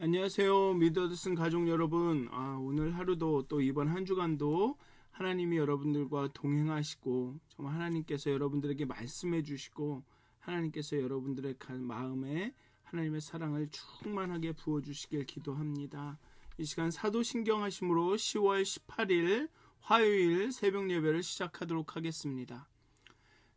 안녕하세요. 미더슨 가족 여러분. 오늘 하루도 또 이번 한 주간도 하나님이 여러분들과 동행하시고 정말 하나님께서 여러분들에게 말씀해 주시고 하나님께서 여러분들의 마음에 하나님의 사랑을 충만하게 부어주시길 기도합니다. 이 시간 사도신경 하심으로 10월 18일 화요일 새벽 예배를 시작하도록 하겠습니다.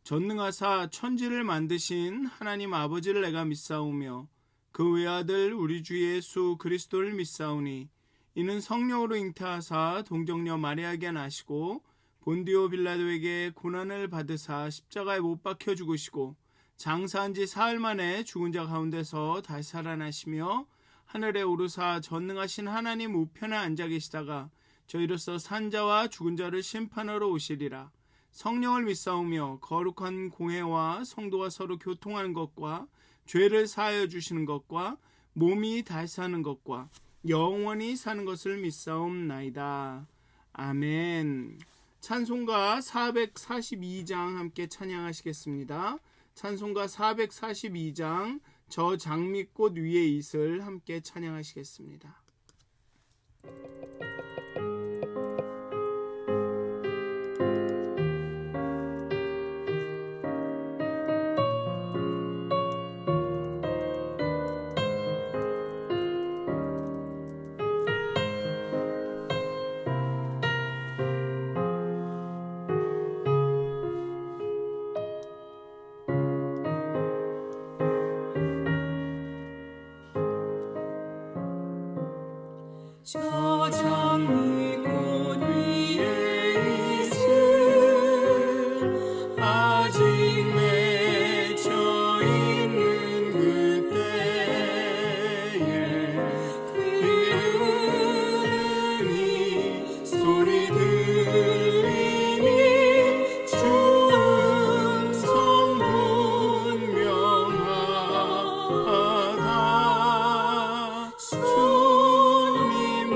전능하사 천지를 만드신 하나님 아버지를 내가 믿사오며 그 외아들 우리 주 예수 그리스도를 믿사오니 이는 성령으로 잉태하사 동정녀 마리아에게 나시고 본디오 빌라도에게 고난을 받으사 십자가에 못 박혀 죽으시고 장사한 지 사흘 만에 죽은 자 가운데서 다시 살아나시며 하늘에 오르사 전능하신 하나님 우편에 앉아 계시다가 저희로서 산 자와 죽은 자를 심판하러 오시리라. 성령을 믿사오며 거룩한 공회와 성도가 서로 교통하는 것과 죄를 사하여 주시는 것과 몸이 다시 사는 것과 영원히 사는 것을 믿사옵나이다. 아멘. 찬송가 442장 함께 찬양하시겠습니다. 찬송가 442장 저 장미꽃 위의 이슬 함께 찬양하시겠습니다. 저 장미꽃 위에 있을 아직 맺혀 있는 그때에 그의 소리 들리니 주 음성 분명하다. 주님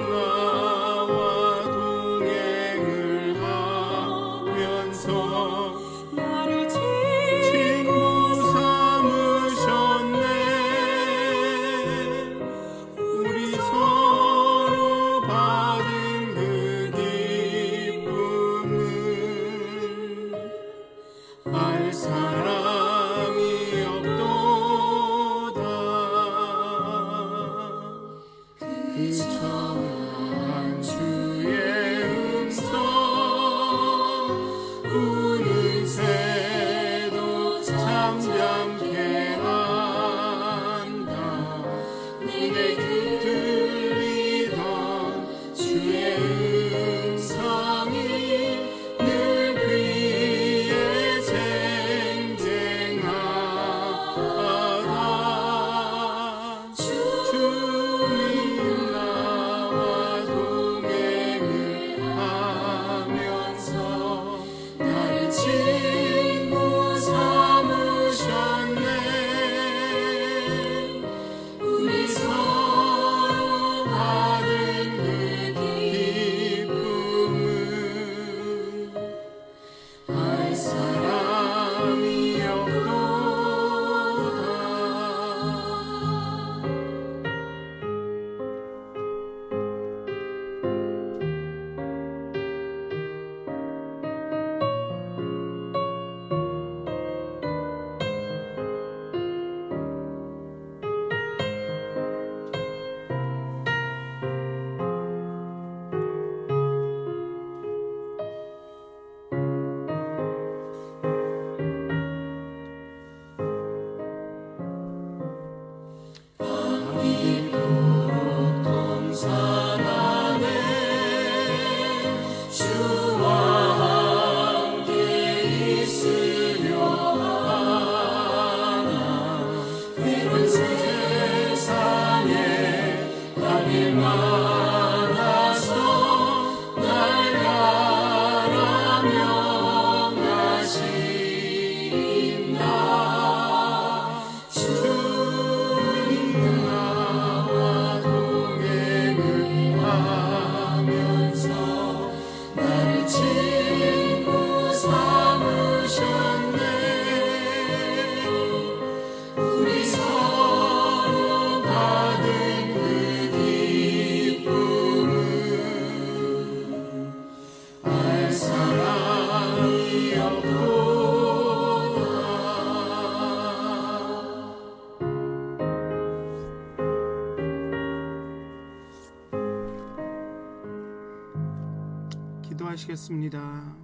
기도하시겠습니다.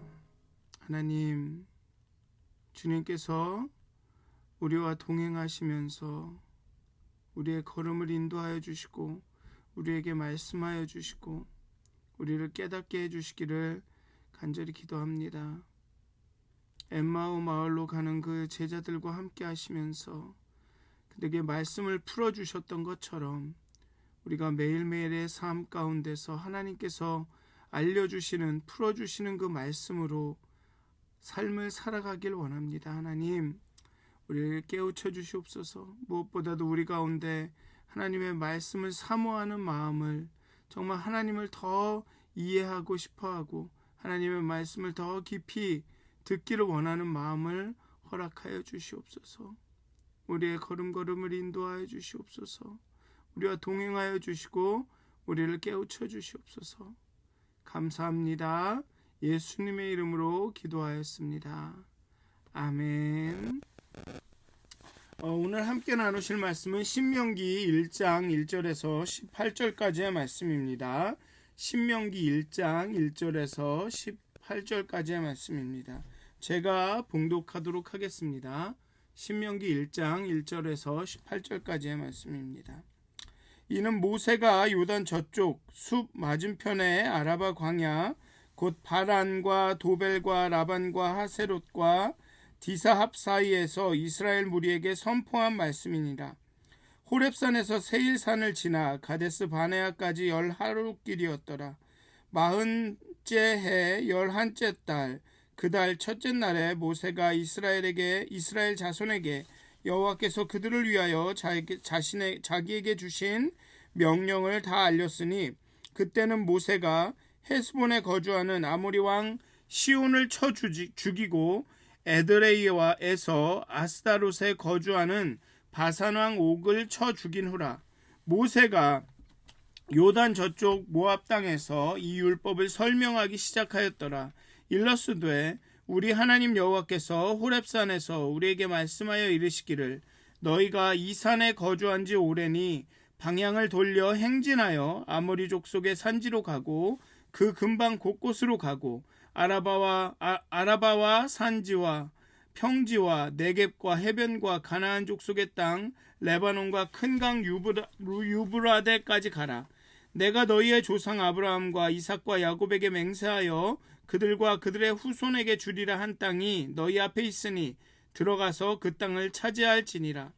하나님, 주님께서 우리와 동행하시면서 우리의 걸음을 인도하여 주시고 우리에게 말씀하여 주시고 우리를 깨닫게 해주시기를 간절히 기도합니다. 엠마오 마을로 가는 그 제자들과 함께 하시면서 그들에게 말씀을 풀어주셨던 것처럼 우리가 매일매일의 삶 가운데서 하나님께서 알려주시는, 풀어주시는 그 말씀으로 삶을 살아가길 원합니다. 하나님, 우리를 깨우쳐 주시옵소서. 무엇보다도 우리 가운데 하나님의 말씀을 사모하는 마음을, 정말 하나님을 더 이해하고 싶어하고 하나님의 말씀을 더 깊이 듣기를 원하는 마음을 허락하여 주시옵소서. 우리의 걸음걸음을 인도하여 주시옵소서. 우리와 동행하여 주시고 우리를 깨우쳐 주시옵소서. 감사합니다. 예수님의 이름으로 기도하였습니다. 아멘. 오늘 함께 나누실 말씀은 신명기 1장 1절에서 18절까지의 말씀입니다. 신명기 1장 1절에서 18절까지의 말씀입니다. 제가 봉독하도록 하겠습니다. 신명기 1장 1절에서 18절까지의 말씀입니다. 이는 모세가 요단 저쪽 숲 맞은편의 아라바 광야 곧 바란과 도벨과 라반과 하세롯과 디사합 사이에서 이스라엘 무리에게 선포한 말씀이니라. 호렙산에서 세일산을 지나 가데스 바네아까지 10하루길이었더라. 40째 해 11째 달 그 달 첫째 날에 모세가 이스라엘 자손에게 여호와께서 그들을 위하여 자기에게 주신 명령을 다 알렸으니 그때는 모세가 헤스본에 거주하는 아모리 왕 시온을 쳐 죽이고 에드레이와에서 아스다롯에 거주하는 바산 왕 옥을 쳐 죽인 후라. 모세가 요단 저쪽 모압 땅에서 이 율법을 설명하기 시작하였더라. 일러스되 우리 하나님 여호와께서 호렙산에서 우리에게 말씀하여 이르시기를 너희가 이 산에 거주한 지 오래니 방향을 돌려 행진하여 아모리 족속의 산지로 가고 그 근방 곳곳으로 가고 아라바와 산지와 평지와 네겝과 해변과 가나안 족속의 땅 레바논과 큰 강 유브라데까지 가라. 내가 너희의 조상 아브라함과 이삭과 야곱에게 맹세하여 그들과 그들의 후손에게 주리라 한 땅이 너희 앞에 있으니 들어가서 그 땅을 차지할지니라.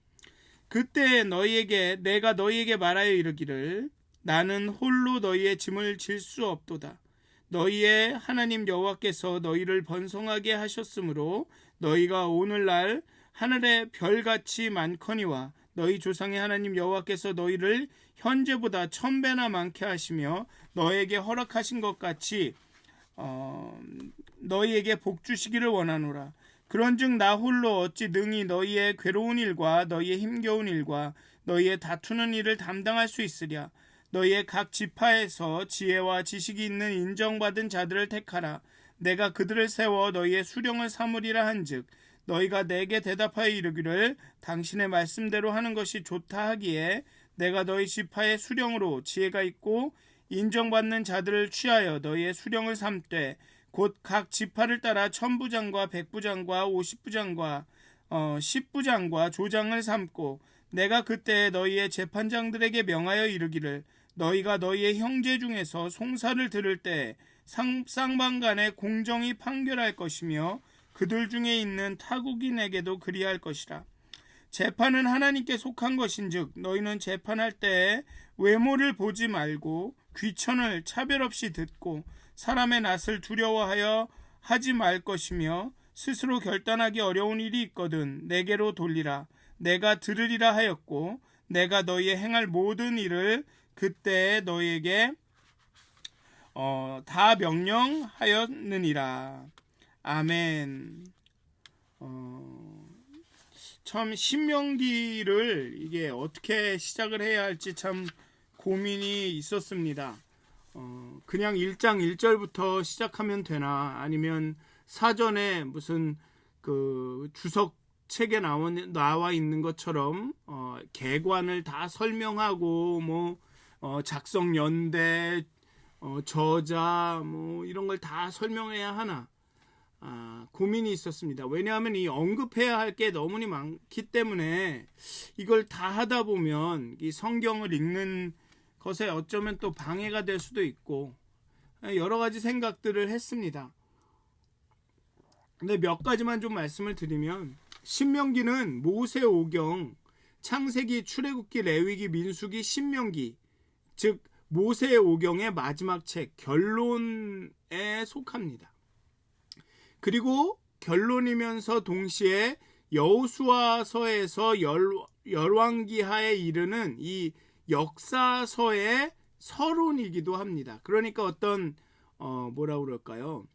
그때 내가 너희에게 말하여 이르기를 나는 홀로 너희의 짐을 질 수 없도다. 너희의 하나님 여호와께서 너희를 번성하게 하셨으므로 너희가 오늘날 하늘의 별같이 많거니와 너희 조상의 하나님 여호와께서 너희를 현재보다 1000배나 많게 하시며 너희에게 허락하신 것 같이 너희에게 복 주시기를 원하노라. 그런즉 나 홀로 어찌 능히 너희의 괴로운 일과 너희의 힘겨운 일과 너희의 다투는 일을 담당할 수 있으랴. 너희의 각 지파에서 지혜와 지식이 있는 인정받은 자들을 택하라. 내가 그들을 세워 너희의 수령을 삼으리라 한즉 너희가 내게 대답하여 이르기를 당신의 말씀대로 하는 것이 좋다 하기에 내가 너희 지파의 수령으로 지혜가 있고 인정받는 자들을 취하여 너희의 수령을 삼되 곧 각 지파를 따라 1000부장과 100부장과 50부장과 10부장과 조장을 삼고 내가 그때 너희의 재판장들에게 명하여 이르기를 너희가 너희의 형제 중에서 송사를 들을 때 쌍방간에 공정히 판결할 것이며 그들 중에 있는 타국인에게도 그리할 것이라. 재판은 하나님께 속한 것인즉 너희는 재판할 때에 외모를 보지 말고 귀천을 차별 없이 듣고 사람의 낯을 두려워하여 하지 말 것이며 스스로 결단하기 어려운 일이 있거든 내게로 돌리라. 내가 들으리라 하였고 내가 너희의 행할 모든 일을 그때 너희에게 다 명령하였느니라. 아멘. 참 신명기를 이게 어떻게 시작을 해야 할지 참 고민이 있었습니다. 그냥 1장 1절부터 시작하면 되나 아니면 사전에 무슨 그 주석 책에 나와 있는 것처럼 개관을 다 설명하고 작성 연대 저자 이런 걸 다 설명해야 하나 고민이 있었습니다. 왜냐하면 이 언급해야 할 게 너무 많기 때문에 이걸 다 하다 보면 이 성경을 읽는 것에 어쩌면 또 방해가 될 수도 있고 여러 가지 생각들을 했습니다. 근데 몇 가지만 좀 말씀을 드리면 신명기는 모세오경, 창세기, 출애굽기, 레위기, 민수기, 신명기, 즉 모세오경의 마지막 책 결론에 속합니다. 그리고 결론이면서 동시에 여호수아서에서 열왕기하에 이르는 이 역사서의 서론이기도 합니다. 그러니까 어떤 뭐라 그럴까요?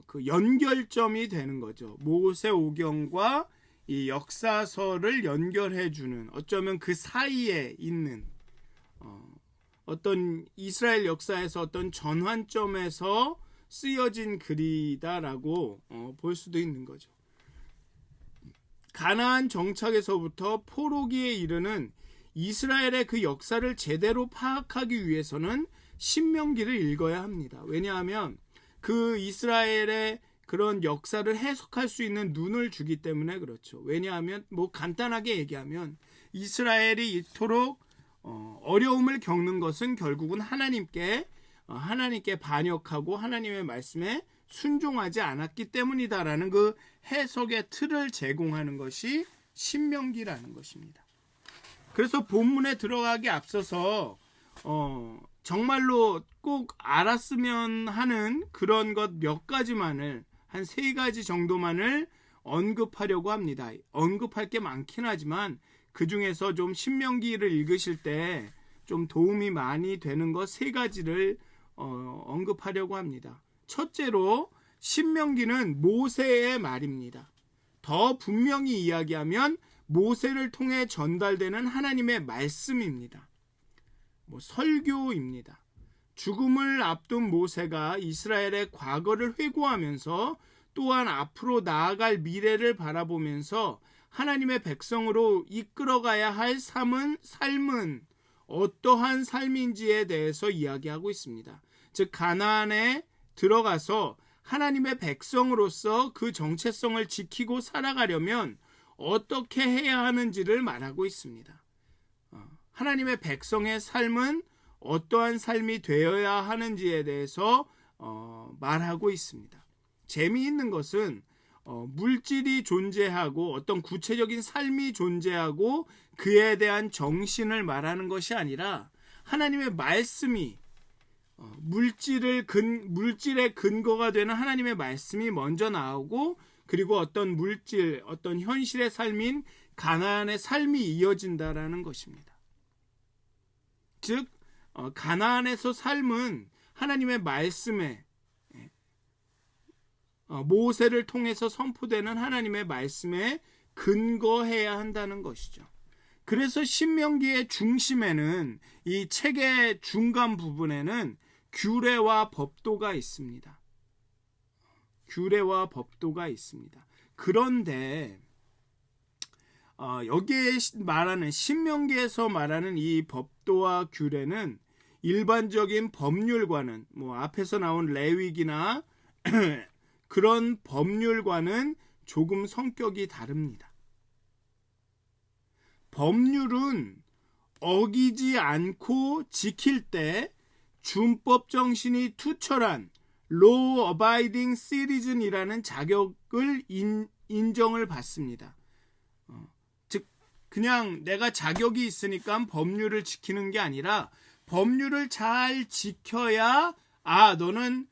그 연결점이 되는 거죠. 모세오경과 이 역사서를 연결해주는 어쩌면 그 사이에 있는 어떤 이스라엘 역사에서 어떤 전환점에서 쓰여진 글이다라고 볼 수도 있는 거죠. 가나안 정착에서부터 포로기에 이르는 이스라엘의 그 역사를 제대로 파악하기 위해서는 신명기를 읽어야 합니다. 왜냐하면 그 이스라엘의 그런 역사를 해석할 수 있는 눈을 주기 때문에 그렇죠. 왜냐하면 간단하게 얘기하면 이스라엘이 이토록 어려움을 겪는 것은 결국은 하나님께 반역하고 하나님의 말씀에 순종하지 않았기 때문이다라는 그 해석의 틀을 제공하는 것이 신명기라는 것입니다. 그래서 본문에 들어가기 앞서서 정말로 꼭 알았으면 하는 그런 것 몇 가지만을 한 3가지 정도만을 언급하려고 합니다. 언급할 게 많긴 하지만 그 중에서 좀 신명기를 읽으실 때 좀 도움이 많이 되는 것 3가지를 언급하려고 합니다. 첫째로 신명기는 모세의 말입니다. 더 분명히 이야기하면 모세를 통해 전달되는 하나님의 말씀입니다. 설교입니다. 죽음을 앞둔 모세가 이스라엘의 과거를 회고하면서 또한 앞으로 나아갈 미래를 바라보면서 하나님의 백성으로 이끌어가야 할 삶은 어떠한 삶인지에 대해서 이야기하고 있습니다. 즉 가나안에 들어가서 하나님의 백성으로서 그 정체성을 지키고 살아가려면 어떻게 해야 하는지를 말하고 있습니다. 하나님의 백성의 삶은 어떠한 삶이 되어야 하는지에 대해서 말하고 있습니다. 재미있는 것은 물질이 존재하고 어떤 구체적인 삶이 존재하고 그에 대한 정신을 말하는 것이 아니라 하나님의 말씀이 물질의 근거가 되는 하나님의 말씀이 먼저 나오고 그리고 어떤 현실의 삶인 가나안의 삶이 이어진다라는 것입니다. 즉 가나안에서 삶은 하나님의 말씀에 모세를 통해서 선포되는 하나님의 말씀에 근거해야 한다는 것이죠. 그래서 신명기의 중심에는 이 책의 중간 부분에는 규례와 법도가 있습니다. 규례와 법도가 있습니다. 그런데 여기에 말하는 신명기에서 말하는 이 법도와 규례는 일반적인 법률과는 앞에서 나온 레위기나 그런 법률과는 조금 성격이 다릅니다. 법률은 어기지 않고 지킬 때 준법 정신이 투철한 Law Abiding Citizen이라는 자격을 인정을 받습니다. 즉 그냥 내가 자격이 있으니까 법률을 지키는 게 아니라 법률을 잘 지켜야 너는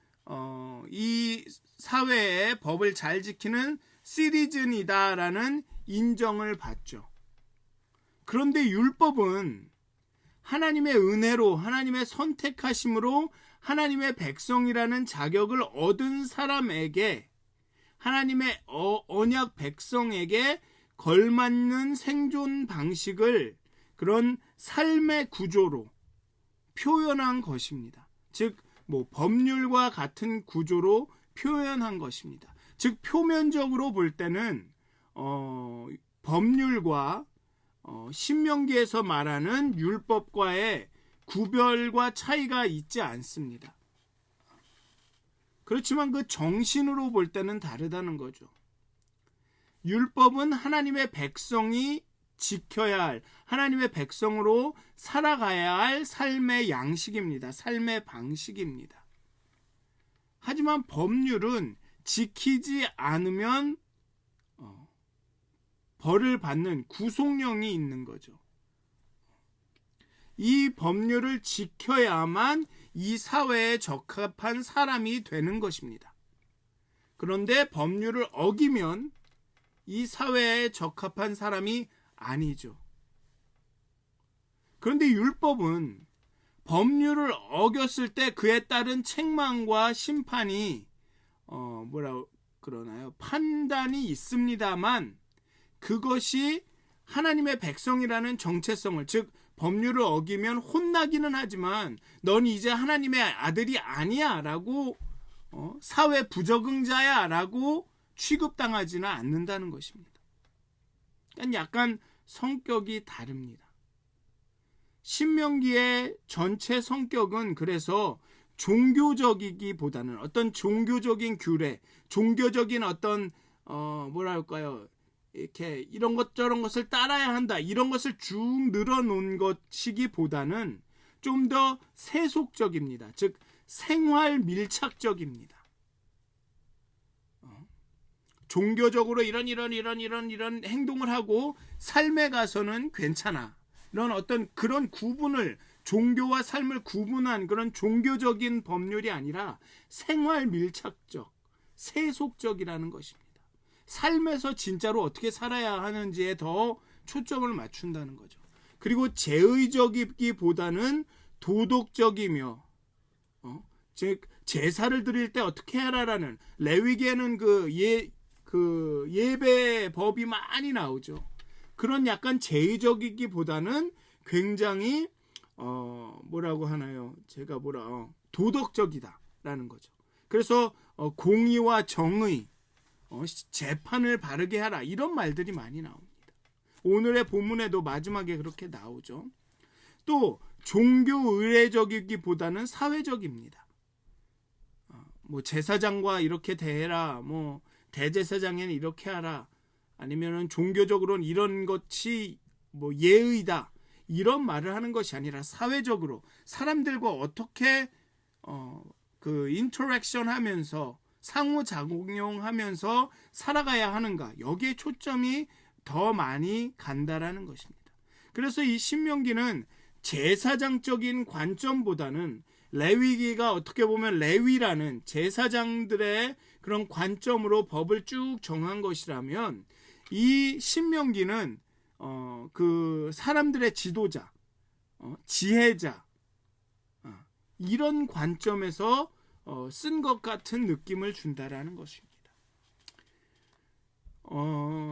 이 사회의 법을 잘 지키는 시리즌이다라는 인정을 받죠. 그런데 율법은 하나님의 은혜로 하나님의 선택하심으로 하나님의 백성이라는 자격을 얻은 사람에게 하나님의 언약 백성에게 걸맞는 생존 방식을 그런 삶의 구조로 표현한 것입니다. 즉 법률과 같은 구조로 표현한 것입니다. 즉 표면적으로 볼 때는 법률과 신명기에서 말하는 율법과의 구별과 차이가 있지 않습니다. 그렇지만 그 정신으로 볼 때는 다르다는 거죠. 율법은 하나님의 백성이 지켜야 할, 하나님의 백성으로 살아가야 할 삶의 양식입니다. 삶의 방식입니다. 하지만 법률은 지키지 않으면 벌을 받는 구속령이 있는 거죠. 이 법률을 지켜야만 이 사회에 적합한 사람이 되는 것입니다. 그런데 법률을 어기면 이 사회에 적합한 사람이 아니죠. 그런데 율법은 법률을 어겼을 때 그에 따른 책망과 심판이 뭐라 그러나요? 판단이 있습니다만 그것이 하나님의 백성이라는 정체성을, 즉 법률을 어기면 혼나기는 하지만 넌 이제 하나님의 아들이 아니야 라고 사회 부적응자야 라고 취급당하지는 않는다는 것입니다. 그러니까 약간 성격이 다릅니다. 신명기의 전체 성격은 그래서 종교적이기보다는 어떤 종교적인 규례, 종교적인 어떤 뭐랄까요, 이렇게 이런 것 저런 것을 따라야 한다, 이런 것을 쭉 늘어놓은 것이기보다는 좀 더 세속적입니다. 즉 생활 밀착적입니다. 종교적으로 이런 행동을 하고 삶에 가서는 괜찮아, 이런 어떤 그런 구분을, 종교와 삶을 구분한 그런 종교적인 법률이 아니라 생활 밀착적, 세속적이라는 것입니다. 삶에서 진짜로 어떻게 살아야 하는지에 더 초점을 맞춘다는 거죠. 그리고 제의적이기보다는 도덕적이며 즉 제사를 드릴 때 어떻게 하라라는, 레위기에는 그 예배 법이 많이 나오죠. 그런 약간 제의적이기보다는 굉장히 뭐라고 하나요? 제가 도덕적이다라는 거죠. 그래서 공의와 정의, 재판을 바르게 하라, 이런 말들이 많이 나옵니다. 오늘의 본문에도 마지막에 그렇게 나오죠. 또 종교 의례적이기보다는 사회적입니다. 뭐 제사장과 이렇게 대해라, 뭐 대제사장에는 이렇게 하라, 아니면은 종교적으로는 이런 것이 뭐 예의다, 이런 말을 하는 것이 아니라 사회적으로 사람들과 어떻게 그 인터랙션 하면서 상호작용하면서 살아가야 하는가, 여기에 초점이 더 많이 간다라는 것입니다. 그래서 이 신명기는 제사장적인 관점보다는 레위기가 어떻게 보면 레위라는 제사장들의 그런 관점으로 법을 쭉 정한 것이라면, 이 신명기는 그 사람들의 지도자, 지혜자, 이런 관점에서 쓴 것 같은 느낌을 준다라는 것입니다.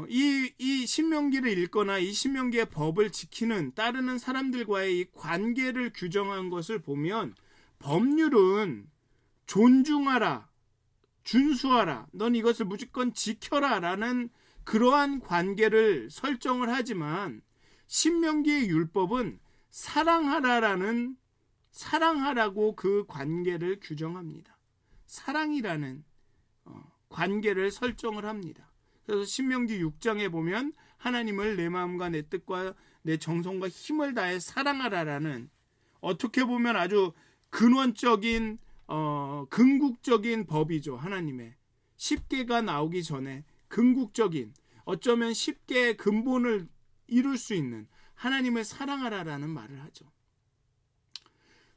이 신명기를 읽거나 이 신명기의 법을 지키는, 따르는 사람들과의 이 관계를 규정한 것을 보면, 법률은 존중하라, 준수하라, 넌 이것을 무조건 지켜라 라는 그러한 관계를 설정을 하지만, 신명기의 율법은 사랑하라고 그 관계를 규정합니다. 사랑이라는 관계를 설정을 합니다. 그래서 신명기 6장에 보면 하나님을 내 마음과 내 뜻과 내 정성과 힘을 다해 사랑하라라는, 어떻게 보면 아주 근원적인 궁극적인 법이죠. 하나님의 10개가 나오기 전에 궁극적인, 어쩌면 10개의 근본을 이룰 수 있는 하나님을 사랑하라라는 말을 하죠.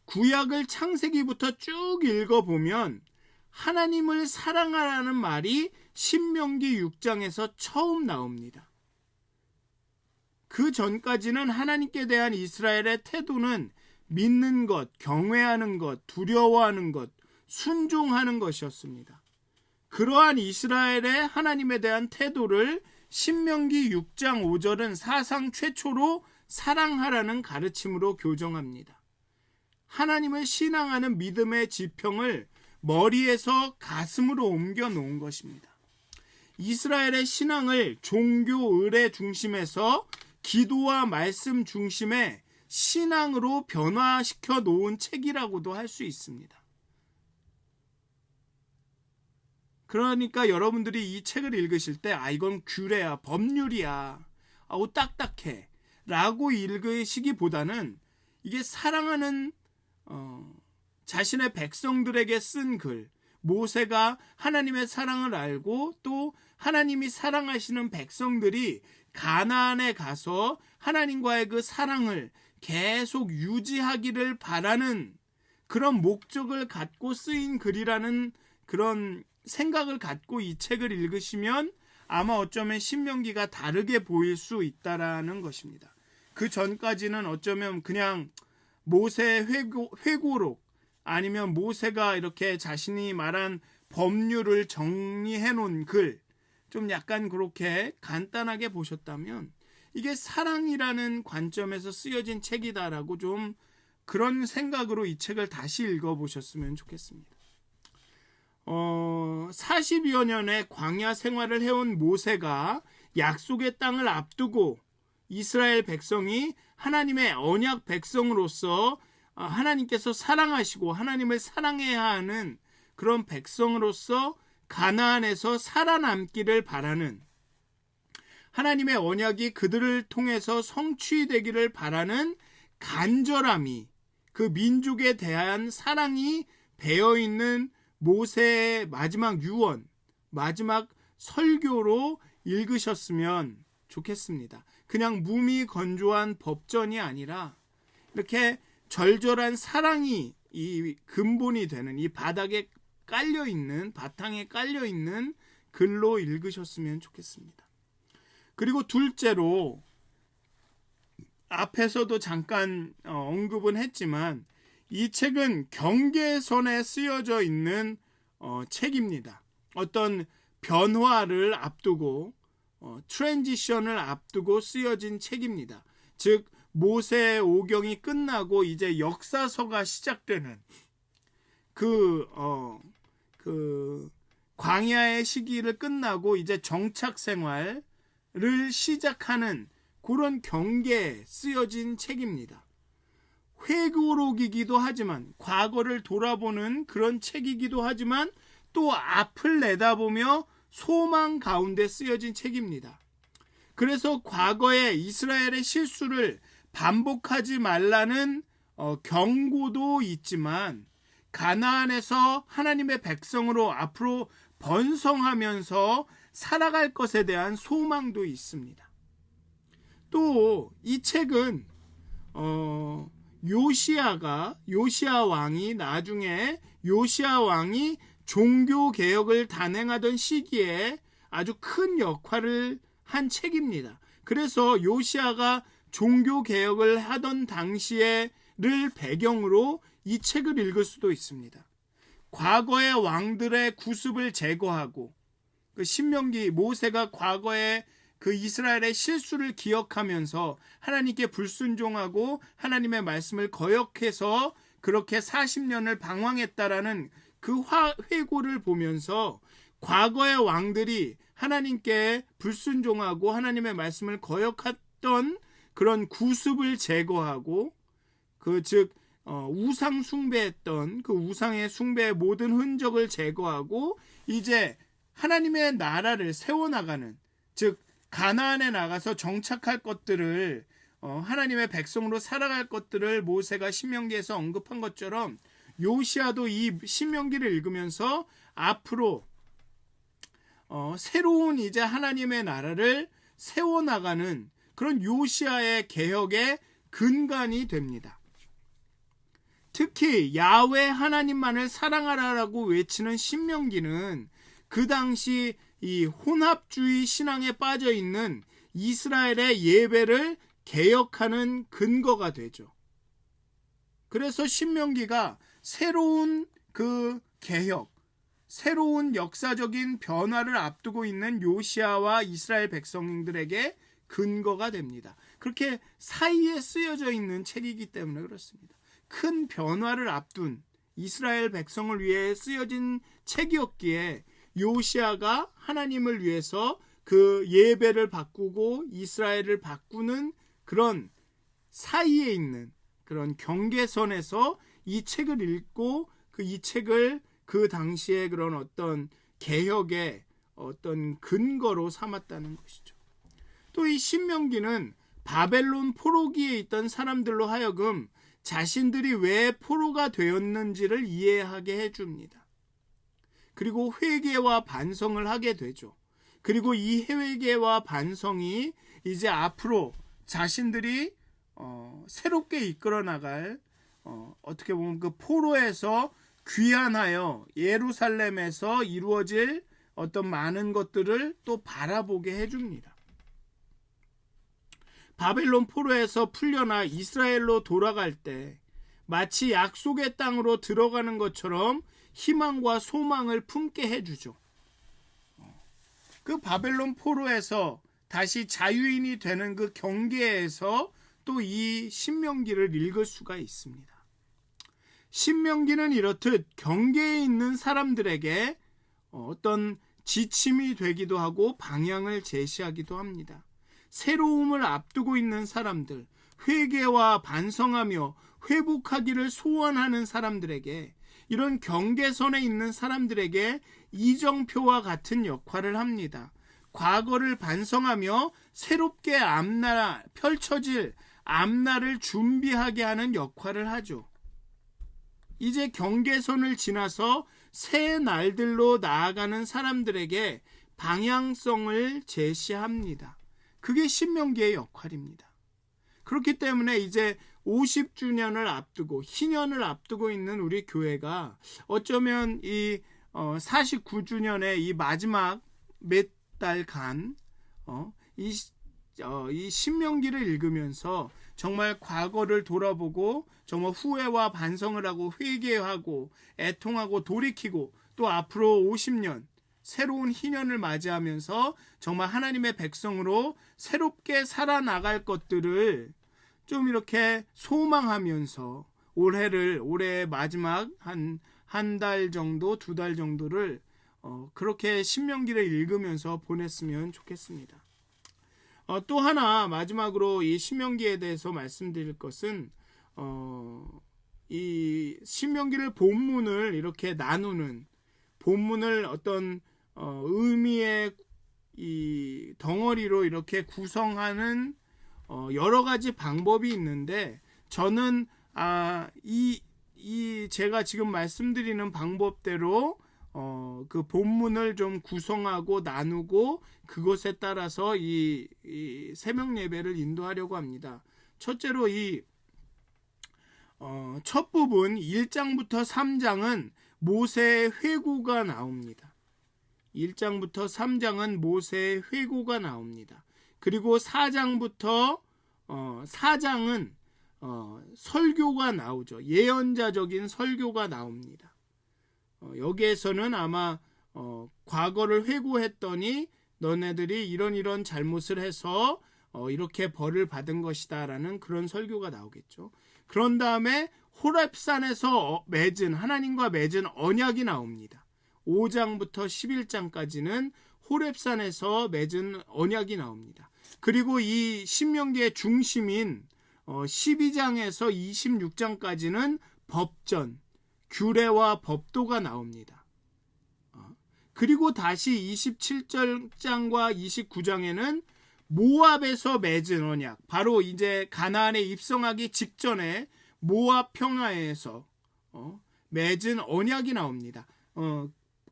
구약을 창세기부터 쭉 읽어보면 하나님을 사랑하라는 말이 신명기 6장에서 처음 나옵니다. 그 전까지는 하나님께 대한 이스라엘의 태도는 믿는 것, 경외하는 것, 두려워하는 것, 순종하는 것이었습니다. 그러한 이스라엘의 하나님에 대한 태도를 신명기 6장 5절은 사상 최초로 사랑하라는 가르침으로 교정합니다. 하나님을 신앙하는 믿음의 지평을 머리에서 가슴으로 옮겨 놓은 것입니다. 이스라엘의 신앙을 종교 의례 중심에서 기도와 말씀 중심의 신앙으로 변화시켜 놓은 책이라고도 할 수 있습니다. 그러니까 여러분들이 이 책을 읽으실 때 이건 규례야, 법률이야, 딱딱해 라고 읽으시기보다는 이게 사랑하는 자신의 백성들에게 쓴 글, 모세가 하나님의 사랑을 알고 또 하나님이 사랑하시는 백성들이 가나안에 가서 하나님과의 그 사랑을 계속 유지하기를 바라는 그런 목적을 갖고 쓰인 글이라는 그런 생각을 갖고 이 책을 읽으시면 아마 어쩌면 신명기가 다르게 보일 수 있다라는 것입니다. 그 전까지는 어쩌면 그냥 모세의 회고록 아니면 모세가 이렇게 자신이 말한 법률을 정리해 놓은 글, 좀 약간 그렇게 간단하게 보셨다면 이게 사랑이라는 관점에서 쓰여진 책이다라고 좀 그런 생각으로 이 책을 다시 읽어보셨으면 좋겠습니다. 40여 년의 광야 생활을 해온 모세가 약속의 땅을 앞두고 이스라엘 백성이 하나님의 언약 백성으로서 하나님께서 사랑하시고 하나님을 사랑해야 하는 그런 백성으로서 가나안에서 살아남기를 바라는, 하나님의 언약이 그들을 통해서 성취되기를 바라는 간절함이, 그 민족에 대한 사랑이 배어있는 모세의 마지막 유언, 마지막 설교로 읽으셨으면 좋겠습니다. 그냥 무미건조한 법전이 아니라 이렇게 절절한 사랑이 이 근본이 되는, 이 바탕에 깔려있는 글로 읽으셨으면 좋겠습니다. 그리고 둘째로, 앞에서도 잠깐 언급은 했지만 이 책은 경계선에 쓰여져 있는 책입니다. 어떤 변화를 앞두고 트랜지션을 앞두고 쓰여진 책입니다. 즉 모세의 오경이 끝나고 이제 역사서가 시작되는 그 광야의 시기를 끝나고 이제 정착 생활을 시작하는 그런 경계에 쓰여진 책입니다. 회고록이기도 하지만, 과거를 돌아보는 그런 책이기도 하지만 또 앞을 내다보며 소망 가운데 쓰여진 책입니다. 그래서 과거의 이스라엘의 실수를 반복하지 말라는 경고도 있지만, 가나안에서 하나님의 백성으로 앞으로 번성하면서 살아갈 것에 대한 소망도 있습니다. 또 이 책은 요시야 왕이 나중에 요시야 왕이 종교 개혁을 단행하던 시기에 아주 큰 역할을 한 책입니다. 그래서 요시야가 종교 개혁을 하던 당시를 배경으로 이 책을 읽을 수도 있습니다. 과거의 왕들의 구습을 제거하고, 그 신명기 모세가 과거에 그 이스라엘의 실수를 기억하면서 하나님께 불순종하고 하나님의 말씀을 거역해서 그렇게 40년을 방황했다라는 그 회고를 보면서 과거의 왕들이 하나님께 불순종하고 하나님의 말씀을 거역했던 그런 구습을 제거하고, 즉 우상 숭배했던 그 우상의 숭배의 모든 흔적을 제거하고 이제 하나님의 나라를 세워나가는, 즉 가나안에 나가서 정착할 것들을, 하나님의 백성으로 살아갈 것들을 모세가 신명기에서 언급한 것처럼 요시야도 이 신명기를 읽으면서 앞으로 새로운 이제 하나님의 나라를 세워나가는 그런 요시야의 개혁의 근간이 됩니다. 특히 야훼 하나님만을 사랑하라라고 외치는 신명기는 그 당시 이 혼합주의 신앙에 빠져 있는 이스라엘의 예배를 개혁하는 근거가 되죠. 그래서 신명기가 새로운 그 개혁, 새로운 역사적인 변화를 앞두고 있는 요시야와 이스라엘 백성들에게 근거가 됩니다. 그렇게 사이에 쓰여져 있는 책이기 때문에 그렇습니다. 큰 변화를 앞둔 이스라엘 백성을 위해 쓰여진 책이었기에 요시야가 하나님을 위해서 그 예배를 바꾸고 이스라엘을 바꾸는 그런 사이에 있는 그런 경계선에서 이 책을 읽고 이 책을 그 당시에 그런 어떤 개혁의 어떤 근거로 삼았다는 것이죠. 또 이 신명기는 바벨론 포로기에 있던 사람들로 하여금 자신들이 왜 포로가 되었는지를 이해하게 해줍니다. 그리고 회개와 반성을 하게 되죠. 그리고 이 회개와 반성이 이제 앞으로 자신들이 새롭게 이끌어 나갈 어떻게 보면 그 포로에서 귀환하여 예루살렘에서 이루어질 어떤 많은 것들을 또 바라보게 해줍니다. 바벨론 포로에서 풀려나 이스라엘로 돌아갈 때 마치 약속의 땅으로 들어가는 것처럼 희망과 소망을 품게 해주죠. 그 바벨론 포로에서 다시 자유인이 되는 그 경계에서 또 이 신명기를 읽을 수가 있습니다. 신명기는 이렇듯 경계에 있는 사람들에게 어떤 지침이 되기도 하고 방향을 제시하기도 합니다. 새로움을 앞두고 있는 사람들, 회개와 반성하며 회복하기를 소원하는 사람들에게, 이런 경계선에 있는 사람들에게 이정표와 같은 역할을 합니다. 과거를 반성하며 새롭게 펼쳐질 앞날을 준비하게 하는 역할을 하죠. 이제 경계선을 지나서 새 날들로 나아가는 사람들에게 방향성을 제시합니다. 그게 신명기의 역할입니다. 그렇기 때문에 이제 50주년을 앞두고 희년을 앞두고 있는 우리 교회가 어쩌면 이 49주년의 이 마지막 몇 달간 이 신명기를 읽으면서 정말 과거를 돌아보고 정말 후회와 반성을 하고 회개하고 애통하고 돌이키고 또 앞으로 50년 새로운 희년을 맞이하면서 정말 하나님의 백성으로 새롭게 살아나갈 것들을 좀 이렇게 소망하면서 올해의 마지막 한 달 정도, 2달 정도를 그렇게 신명기를 읽으면서 보냈으면 좋겠습니다. 또 하나 마지막으로 이 신명기에 대해서 말씀드릴 것은 이 신명기를 본문을 이렇게 나누는, 본문을 어떤 의미의 이 덩어리로 이렇게 구성하는 여러 가지 방법이 있는데, 저는 제가 지금 말씀드리는 방법대로 그 본문을 좀 구성하고 나누고 그것에 따라서 이 새벽 예배를 인도하려고 합니다. 첫째로 첫 부분 1장부터 3장은 모세의 회고가 나옵니다. 1장부터 3장은 모세의 회고가 나옵니다. 그리고 4장은 설교가 나오죠. 예언자적인 설교가 나옵니다. 여기에서는 아마 과거를 회고했더니 너네들이 이런 잘못을 해서 이렇게 벌을 받은 것이다 라는 그런 설교가 나오겠죠. 그런 다음에 호렙산에서 하나님과 맺은 언약이 나옵니다. 5장부터 11장까지는 호렙산에서 맺은 언약이 나옵니다. 그리고 이 신명기의 중심인 12장에서 26장까지는 법전, 규례와 법도가 나옵니다. 그리고 다시 27장과 29장에는 모압에서 맺은 언약, 바로 이제 가나안에 입성하기 직전에 모압 평화에서 맺은 언약이 나옵니다.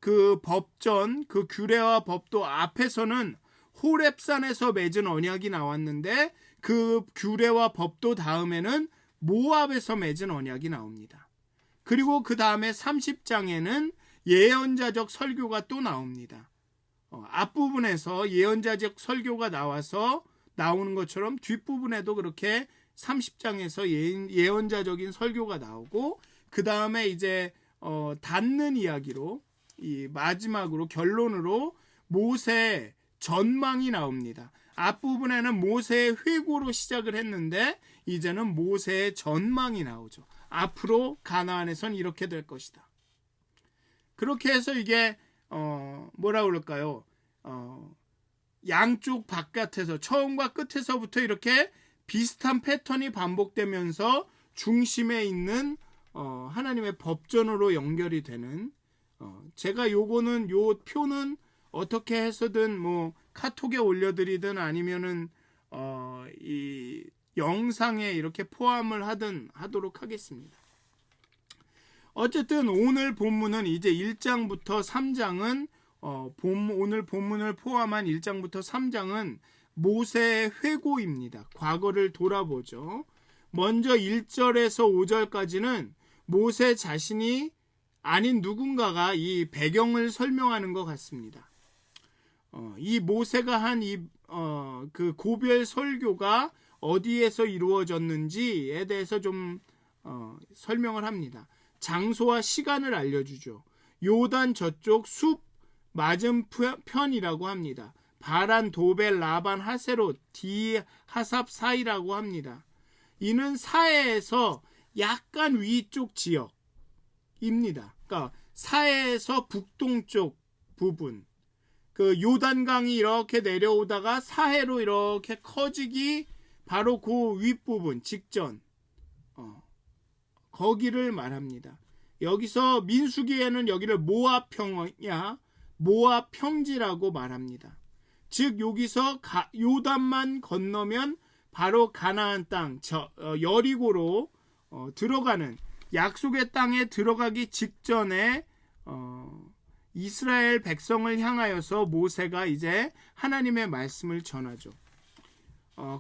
그 법전, 그 규례와 법도 앞에서는 호렙산에서 맺은 언약이 나왔는데, 그 규례와 법도 다음에는 모압에서 맺은 언약이 나옵니다. 그리고 그 다음에 30장에는 예언자적 설교가 또 나옵니다. 앞부분에서 예언자적 설교가 나오는 것처럼 뒷부분에도 그렇게 30장에서 예언자적인 설교가 나오고, 그 다음에 이제 닫는 이야기로, 이 마지막으로 결론으로 모세의 전망이 나옵니다. 앞부분에는 모세의 회고로 시작을 했는데 이제는 모세의 전망이 나오죠. 앞으로 가나안에선 이렇게 될 것이다. 그렇게 해서 이게 뭐라 그럴까요? 양쪽 바깥에서 처음과 끝에서부터 이렇게 비슷한 패턴이 반복되면서 중심에 있는 하나님의 법전으로 연결이 되는 제가 요거는 요 표는 어떻게 해서든 뭐 카톡에 올려드리든 아니면은 이 영상에 이렇게 포함을 하도록 하겠습니다. 어쨌든 오늘 본문은 이제 1장부터 3장은 오늘 본문을 포함한 1장부터 3장은 모세의 회고입니다. 과거를 돌아보죠. 먼저 1절에서 5절까지는 모세 자신이 아닌 누군가가 이 배경을 설명하는 것 같습니다. 이 모세가 한 그 고별 설교가 어디에서 이루어졌는지에 대해서 좀 설명을 합니다. 장소와 시간을 알려주죠. 요단 저쪽 숲 맞은편이라고 합니다. 바란, 도벨, 라반, 하세롯, 디하삽 사이라고 합니다. 이는 사해에서 약간 위쪽 지역입니다. 그러니까 사해에서 북동쪽 부분, 그 요단강이 이렇게 내려오다가 사해로 이렇게 커지기 바로 그 윗부분 직전 거기를 말합니다. 여기서 민수기에는 여기를 모압 평지라고 말합니다. 즉 여기서 요단만 건너면 바로 가나안 땅 여리고로 들어가는 약속의 땅에 들어가기 직전에 이스라엘 백성을 향하여서 모세가 이제 하나님의 말씀을 전하죠.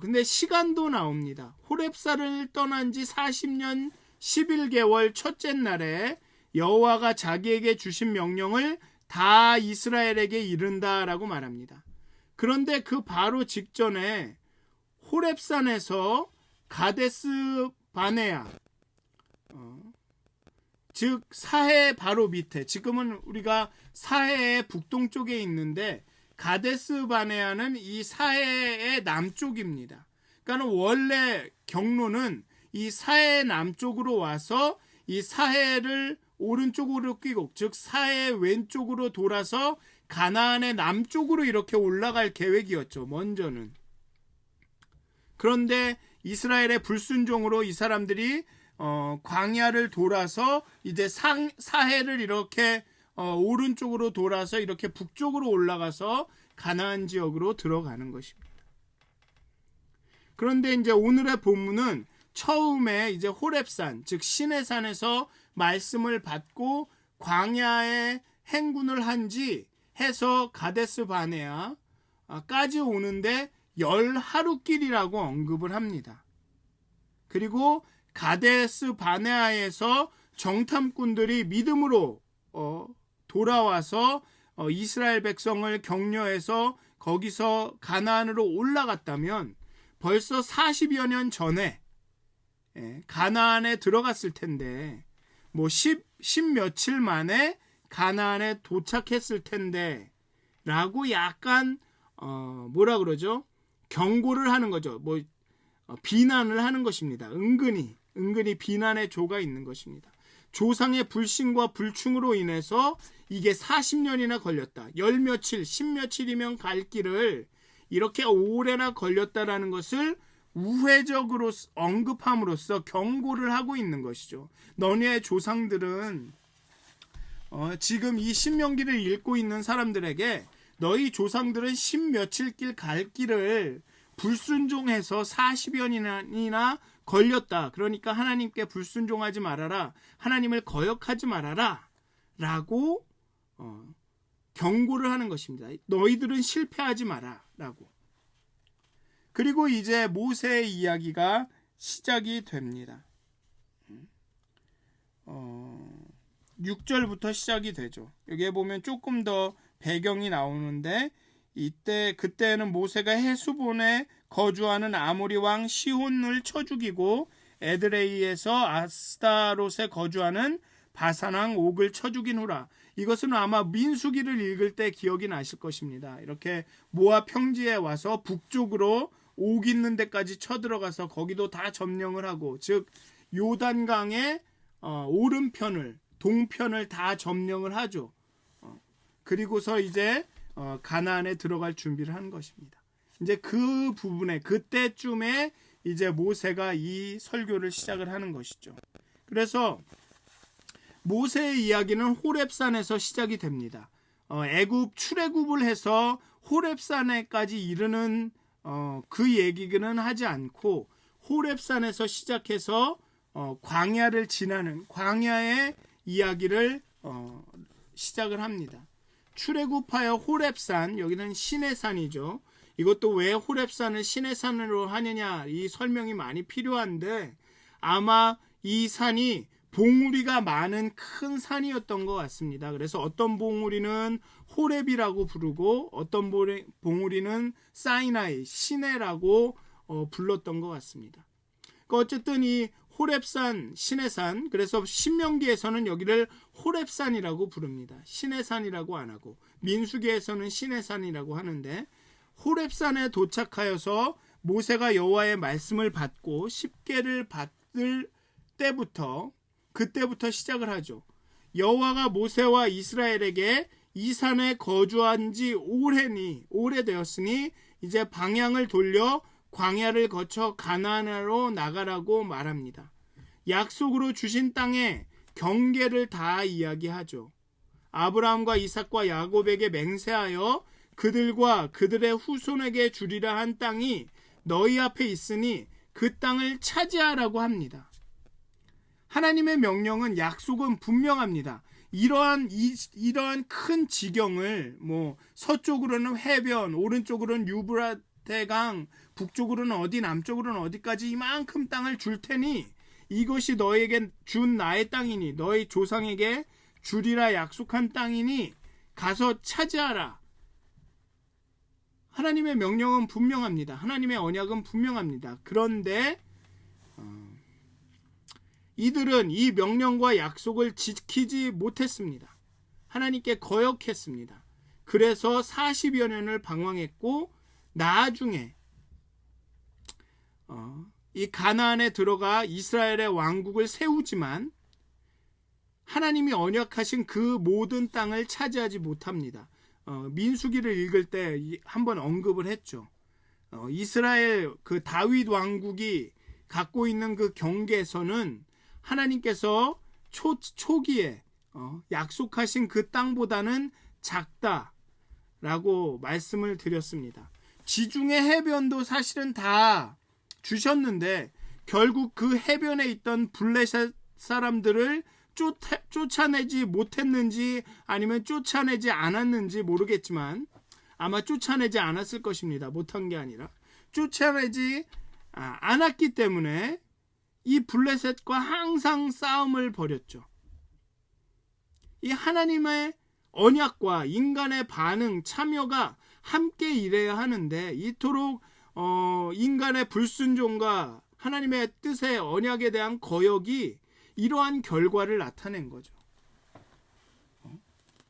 근데 시간도 나옵니다. 호렙산을 떠난 지 40년 11개월 첫째 날에 여호와가 자기에게 주신 명령을 다 이스라엘에게 이른다라고 말합니다. 그런데 그 바로 직전에 호렙산에서 가데스 바네아, 즉 사해 바로 밑에, 지금은 우리가 사해의 북동쪽에 있는데 가데스 바네아는 이 사해의 남쪽입니다. 그러니까 원래 경로는 이 사해 남쪽으로 와서 이 사해를 오른쪽으로 끼고, 즉 사해 왼쪽으로 돌아서 가나안의 남쪽으로 이렇게 올라갈 계획이었죠. 먼저는. 그런데 이스라엘의 불순종으로 이 사람들이 광야를 돌아서 이제 사해를 이렇게 오른쪽으로 돌아서 이렇게 북쪽으로 올라가서 가나안 지역으로 들어가는 것입니다. 그런데 이제 오늘의 본문은 처음에 이제 호렙산, 즉 시내산에서 말씀을 받고 광야에 행군을 한지 해서 가데스 바네아까지 오는데 10하루길이라고 언급을 합니다. 그리고 가데스 바네아에서 정탐꾼들이 믿음으로 돌아와서 이스라엘 백성을 격려해서 거기서 가나안으로 올라갔다면 벌써 40여 년 전에 가나안에 들어갔을 텐데 뭐 10며칠 만에 가나안에 도착했을 텐데 라고 약간 뭐라 그러죠? 경고를 하는 거죠. 비난을 하는 것입니다. 은근히 비난의 조가 있는 것입니다. 조상의 불신과 불충으로 인해서 이게 40년이나 걸렸다. 10며칠, 10며칠이면 갈 길을 이렇게 오래나 걸렸다라는 것을 우회적으로 언급함으로써 경고를 하고 있는 것이죠. 너네의 조상들은 지금 이 신명기를 읽고 있는 사람들에게 너희 조상들은 10며칠 길 갈 길을 불순종해서 40여 년이나 걸렸다. 그러니까 하나님께 불순종하지 말아라. 하나님을 거역하지 말아라. 라고 경고를 하는 것입니다. 너희들은 실패하지 마라. 라고. 그리고 이제 모세의 이야기가 시작이 됩니다. 6절부터 시작이 되죠. 여기에 보면 조금 더 배경이 나오는데 그때는 모세가 헤수본에 거주하는 아모리 왕 시혼을 쳐 죽이고 에드레이에서 아스타롯에 거주하는 바산 왕 옥을 쳐 죽인 후라. 이것은 아마 민수기를 읽을 때 기억이 나실 것입니다. 이렇게 모압 평지에 와서 북쪽으로 옥 있는 데까지 쳐들어가서 거기도 다 점령을 하고, 즉 요단강의 오른편을 동편을 다 점령을 하죠. 그리고서 이제 가나안에 들어갈 준비를 하는 것입니다. 이제 그 부분에 그때쯤에 이제 모세가 이 설교를 시작을 하는 것이죠. 그래서 모세의 이야기는 호렙산에서 시작이 됩니다. 애굽 출애굽을 해서 호렙산에까지 이르는 그 얘기는 하지 않고 호렙산에서 시작해서 광야를 지나는 광야의 이야기를 시작을 합니다. 출애굽하여 호렙산, 여기는 신의 산이죠. 이것도 왜 호렙산을 신의 산으로 하느냐, 이 설명이 많이 필요한데 아마 이 산이 봉우리가 많은 큰 산이었던 것 같습니다. 그래서 어떤 봉우리는 호렙이라고 부르고 어떤 봉우리는 사이나이, 시내라고 불렀던 것 같습니다. 어쨌든 이 호렙산, 시내산, 그래서 신명기에서는 여기를 호렙산이라고 부릅니다. 시내산이라고 안 하고, 민수기에서는 시내산이라고 하는데, 호렙산에 도착하여서 모세가 여호와의 말씀을 받고 십계를 받을 때부터, 그때부터 시작을 하죠. 여호와가 모세와 이스라엘에게 이 산에 거주한 지 오래되었으니 이제 방향을 돌려 광야를 거쳐 가나안으로 나가라고 말합니다. 약속으로 주신 땅에 경계를 다 이야기하죠. 아브라함과 이삭과 야곱에게 맹세하여 그들과 그들의 후손에게 주리라 한 땅이 너희 앞에 있으니 그 땅을 차지하라고 합니다. 하나님의 명령은, 약속은 분명합니다. 이러한 큰 지경을 서쪽으로는 해변, 오른쪽으로는 유브라테강, 북쪽으로는 어디, 남쪽으로는 어디까지 이만큼 땅을 줄 테니 이것이 너에게 준 나의 땅이니 너희 조상에게 주리라 약속한 땅이니 가서 차지하라. 하나님의 명령은 분명합니다. 하나님의 언약은 분명합니다. 그런데 이들은 이 명령과 약속을 지키지 못했습니다. 하나님께 거역했습니다. 그래서 40여 년을 방황했고 나중에 이 가나안에 들어가 이스라엘의 왕국을 세우지만 하나님이 언약하신 그 모든 땅을 차지하지 못합니다. 민수기를 읽을 때 한번 언급을 했죠. 이스라엘 그 다윗 왕국이 갖고 있는 그 경계에서는 하나님께서 초기에 약속하신 그 땅보다는 작다라고 말씀을 드렸습니다. 지중해 해변도 사실은 다 주셨는데 결국 그 해변에 있던 블레셋 사람들을 쫓아내지 못했는지 아니면 쫓아내지 않았는지 모르겠지만 아마 쫓아내지 않았을 것입니다. 못한 게 아니라 쫓아내지 않았기 때문에 이 블레셋과 항상 싸움을 벌였죠. 이 하나님의 언약과 인간의 반응, 참여가 함께 일해야 하는데 이토록 인간의 불순종과 하나님의 뜻의 언약에 대한 거역이 이러한 결과를 나타낸 거죠.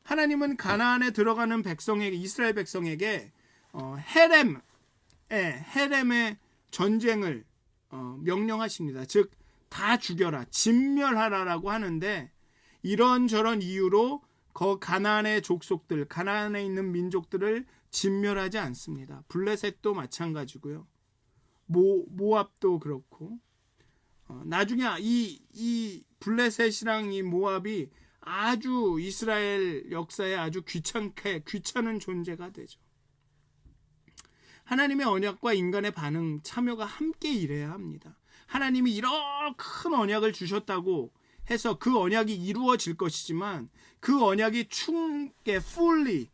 하나님은 가나안에 들어가는 백성에게, 이스라엘 백성에게 헤렘의 전쟁을 명령하십니다. 즉 다 죽여라, 진멸하라라고 하는데 이런저런 이유로 가나안의 족속들, 가나안에 있는 민족들을 진멸하지 않습니다. 블레셋도 마찬가지고요. 모압도 그렇고 나중에 이 블레셋이랑 이 모압이 아주 이스라엘 역사에 아주 귀찮은 존재가 되죠. 하나님의 언약과 인간의 반응, 참여가 함께 일해야 합니다. 하나님이 이런 큰 언약을 주셨다고 해서 그 언약이 이루어질 것이지만 그 언약이 fully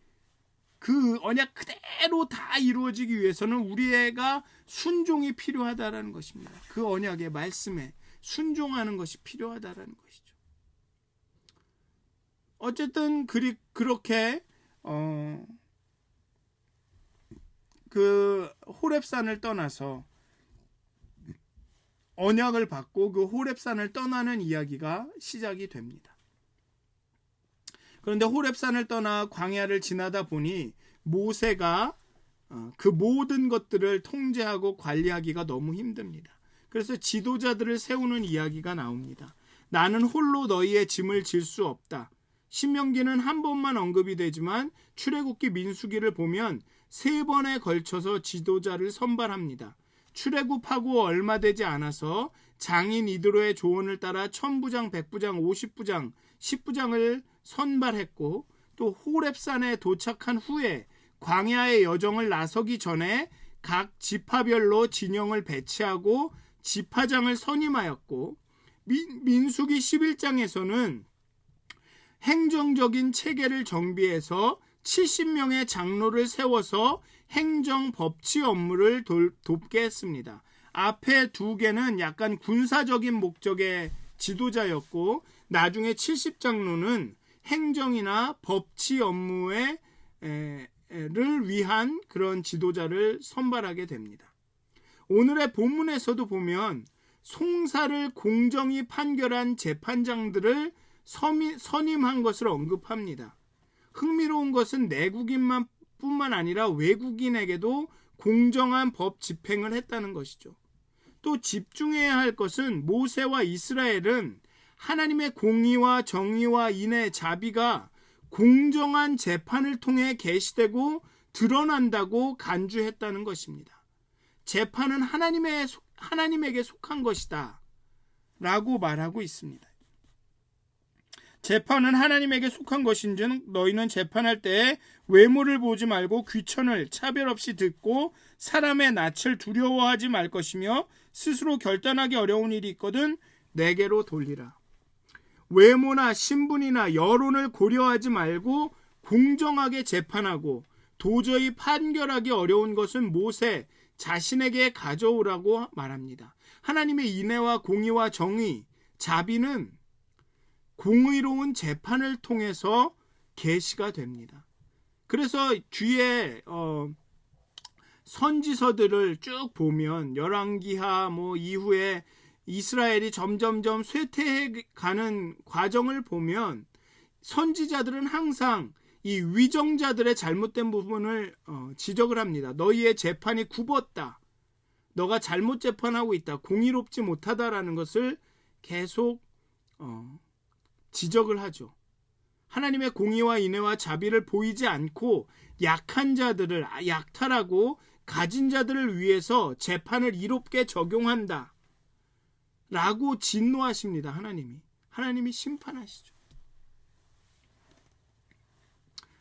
그 언약 그대로 다 이루어지기 위해서는 우리가 순종이 필요하다라는 것입니다. 그 언약의 말씀에 순종하는 것이 필요하다라는 것이죠. 어쨌든 그렇게 그 호렙산을 떠나서 언약을 받고 그 호렙산을 떠나는 이야기가 시작이 됩니다. 그런데 호렙산을 떠나 광야를 지나다 보니 모세가 그 모든 것들을 통제하고 관리하기가 너무 힘듭니다. 그래서 지도자들을 세우는 이야기가 나옵니다. 나는 홀로 너희의 짐을 질 수 없다. 신명기는 한 번만 언급이 되지만 출애굽기, 민수기를 보면 3번에 걸쳐서 지도자를 선발합니다. 출애굽하고 얼마 되지 않아서 장인 이드로의 조언을 따라 1000부장, 100부장, 50부장, 10부장을 선발했고 또 호렙산에 도착한 후에 광야의 여정을 나서기 전에 각 지파별로 진영을 배치하고 지파장을 선임하였고 민수기 11장에서는 행정적인 체계를 정비해서 70명의 장로를 세워서 행정 법치 업무를 돕게 했습니다. 앞에 두 개는 약간 군사적인 목적의 지도자였고 나중에 70장로는 행정이나 법치 업무를 위한 그런 지도자를 선발하게 됩니다. 오늘의 본문에서도 보면 송사를 공정히 판결한 재판장들을 선임한 것을 언급합니다. 흥미로운 것은 내국인만 뿐만 아니라 외국인에게도 공정한 법 집행을 했다는 것이죠. 또 집중해야 할 것은 모세와 이스라엘은 하나님의 공의와 정의와 인의 자비가 공정한 재판을 통해 계시되고 드러난다고 간주했다는 것입니다. 재판은 하나님에게 속한 것이다 라고 말하고 있습니다. 재판은 하나님에게 속한 것인즉 너희는 재판할 때에 외모를 보지 말고 귀천을 차별 없이 듣고 사람의 낯을 두려워하지 말 것이며 스스로 결단하기 어려운 일이 있거든 내게로 돌리라. 외모나 신분이나 여론을 고려하지 말고 공정하게 재판하고 도저히 판결하기 어려운 것은 모세 자신에게 가져오라고 말합니다. 하나님의 인애와 공의와 정의, 자비는 공의로운 재판을 통해서 계시가 됩니다. 그래서 뒤에 선지서들을 쭉 보면 열왕기하 이후에 이스라엘이 점점점 쇠퇴해가는 과정을 보면 선지자들은 항상 이 위정자들의 잘못된 부분을 지적을 합니다. 너희의 재판이 굽었다. 너가 잘못 재판하고 있다. 공의롭지 못하다라는 것을 계속 지적을 하죠. 하나님의 공의와 인애와 자비를 보이지 않고 약한 자들을 약탈하고 가진 자들을 위해서 재판을 이롭게 적용한다 라고 진노하십니다. 하나님이 심판하시죠.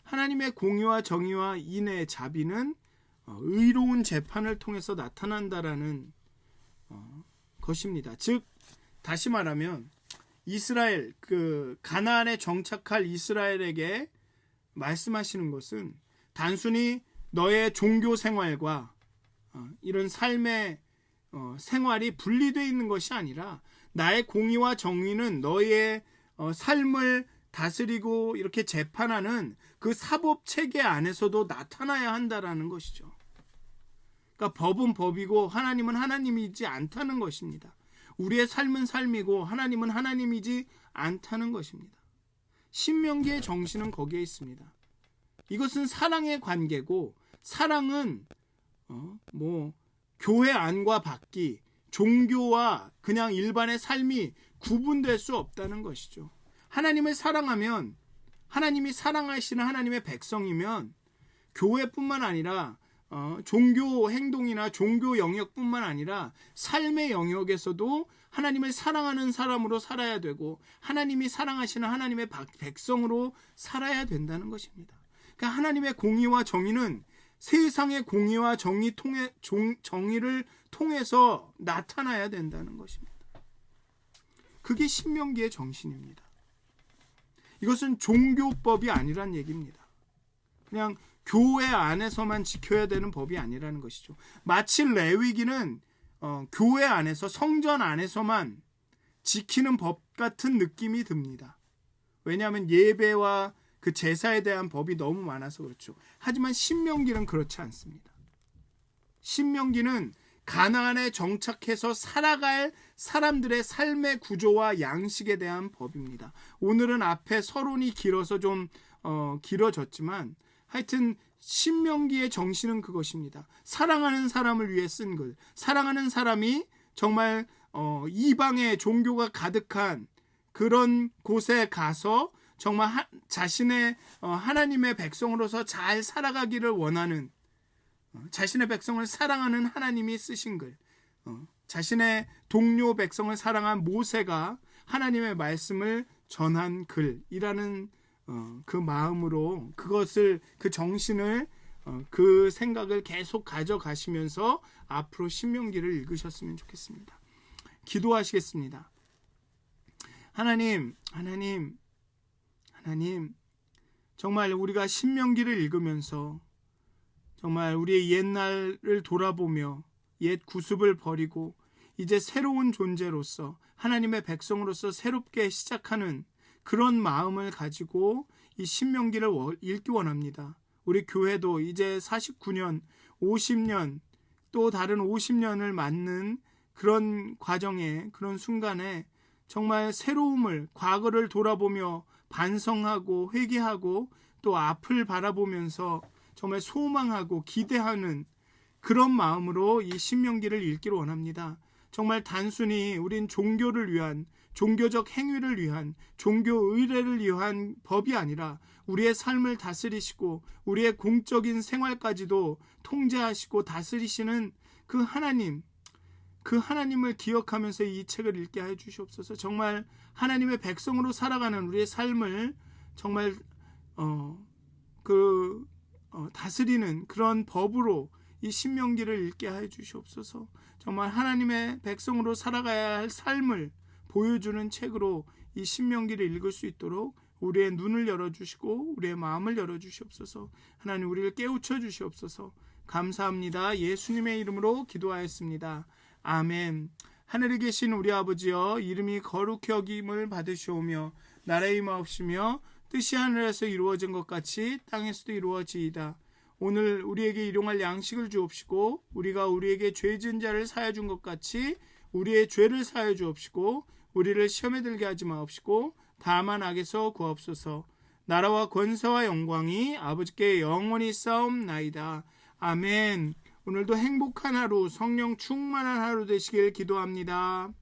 하나님의 공의와 정의와 인애의 자비는 의로운 재판을 통해서 나타난다라는 것입니다. 즉 다시 말하면 이스라엘 가나안에 정착할 이스라엘에게 말씀하시는 것은 단순히 너의 종교 생활과 이런 삶의 생활이 분리되어 있는 것이 아니라 나의 공의와 정의는 너의 삶을 다스리고 이렇게 재판하는 그 사법 체계 안에서도 나타나야 한다라는 것이죠. 그러니까 법은 법이고 하나님은 하나님이지 않다는 것입니다. 우리의 삶은 삶이고 하나님은 하나님이지 않다는 것입니다. 신명기의 정신은 거기에 있습니다. 이것은 사랑의 관계고 사랑은 교회 안과 밖이 종교와 그냥 일반의 삶이 구분될 수 없다는 것이죠. 하나님을 사랑하면 하나님이 사랑하시는 하나님의 백성이면 교회뿐만 아니라 종교 행동이나 종교 영역뿐만 아니라 삶의 영역에서도 하나님을 사랑하는 사람으로 살아야 되고 하나님이 사랑하시는 하나님의 백성으로 살아야 된다는 것입니다. 그러니까 하나님의 공의와 정의는 세상의 공의와 정의를 통해서 나타나야 된다는 것입니다. 그게 신명기의 정신입니다. 이것은 종교법이 아니란 얘기입니다. 그냥 교회 안에서만 지켜야 되는 법이 아니라는 것이죠. 마치 레위기는 교회 안에서 성전 안에서만 지키는 법 같은 느낌이 듭니다. 왜냐하면 예배와 그 제사에 대한 법이 너무 많아서 그렇죠. 하지만 신명기는 그렇지 않습니다. 신명기는 가나안에 정착해서 살아갈 사람들의 삶의 구조와 양식에 대한 법입니다. 오늘은 앞에 서론이 길어서 좀 길어졌지만 하여튼 신명기의 정신은 그것입니다. 사랑하는 사람을 위해 쓴 글. 사랑하는 사람이 정말 이방의 종교가 가득한 그런 곳에 가서 정말 자신의 하나님의 백성으로서 잘 살아가기를 원하는 자신의 백성을 사랑하는 하나님이 쓰신 글. 자신의 동료 백성을 사랑한 모세가 하나님의 말씀을 전한 글이라는 그 마음으로 그것을 그 정신을 그 생각을 계속 가져가시면서 앞으로 신명기를 읽으셨으면 좋겠습니다. 기도하시겠습니다. 하나님, 정말 우리가 신명기를 읽으면서 정말 우리의 옛날을 돌아보며 옛 구습을 버리고 이제 새로운 존재로서 하나님의 백성으로서 새롭게 시작하는 그런 마음을 가지고 이 신명기를 읽기 원합니다. 우리 교회도 이제 49년, 50년 또 다른 50년을 맞는 그런 과정에 그런 순간에 정말 새로움을 과거를 돌아보며 반성하고 회개하고 또 앞을 바라보면서 정말 소망하고 기대하는 그런 마음으로 이 신명기를 읽기를 원합니다. 정말 단순히 우린 종교를 위한 종교적 행위를 위한 종교 의례를 위한 법이 아니라 우리의 삶을 다스리시고 우리의 공적인 생활까지도 통제하시고 다스리시는 그 하나님을 기억하면서 이 책을 읽게 해 주시옵소서. 정말 하나님의 백성으로 살아가는 우리의 삶을 정말 다스리는 그런 법으로 이 신명기를 읽게 해 주시옵소서. 정말 하나님의 백성으로 살아가야 할 삶을 보여주는 책으로 이 신명기를 읽을 수 있도록 우리의 눈을 열어주시고 우리의 마음을 열어주시옵소서. 하나님 우리를 깨우쳐 주시옵소서. 감사합니다. 예수님의 이름으로 기도하였습니다. 아멘. 하늘에 계신 우리 아버지여, 이름이 거룩히 여김을 받으시오며 나라의 임하옵시며 뜻이 하늘에서 이루어진 것 같이 땅에서도 이루어지이다. 오늘 우리에게 일용할 양식을 주옵시고 우리가 우리에게 죄 지은 자를 사하여 준 것 같이 우리의 죄를 사하여 주옵시고 우리를 시험에 들게 하지 마옵시고 다만 악에서 구하옵소서. 나라와 권세와 영광이 아버지께 영원히 싸움나이다. 아멘. 오늘도 행복한 하루, 성령 충만한 하루 되시길 기도합니다.